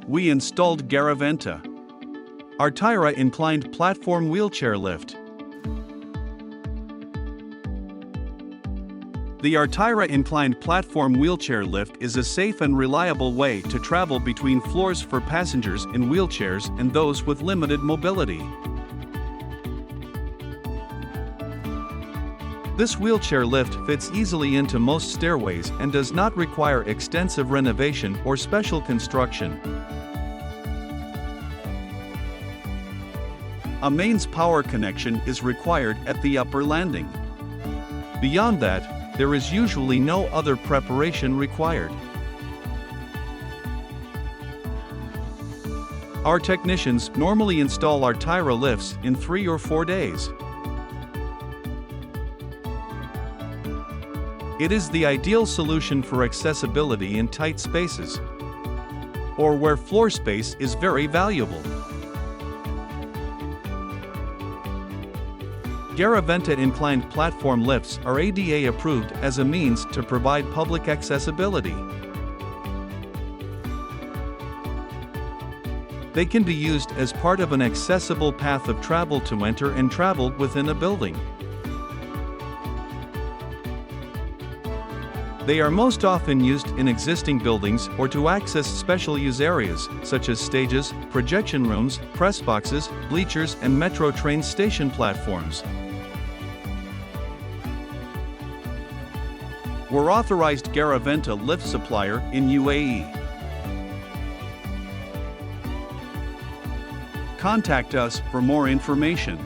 We installed Garaventa Artira inclined platform wheelchair lift. The Artira inclined platform wheelchair lift is a safe and reliable way to travel between floors for passengers in wheelchairs and those with limited mobility. This wheelchair lift fits easily into most stairways and does not require extensive renovation or special construction. A mains power connection is required at the upper landing. Beyond that, there is usually no other preparation required. Our technicians normally install Artira lifts in 3 or 4 days. It is the ideal solution for accessibility in tight spaces, or where floor space is very valuable. Garaventa inclined platform lifts are ADA approved as a means to provide public accessibility. They can be used as part of an accessible path of travel to enter and travel within a building. They are most often used in existing buildings or to access special use areas, such as stages, projection rooms, press boxes, bleachers, and metro train station platforms. We're authorized Garaventa lift supplier in UAE. Contact us for more information.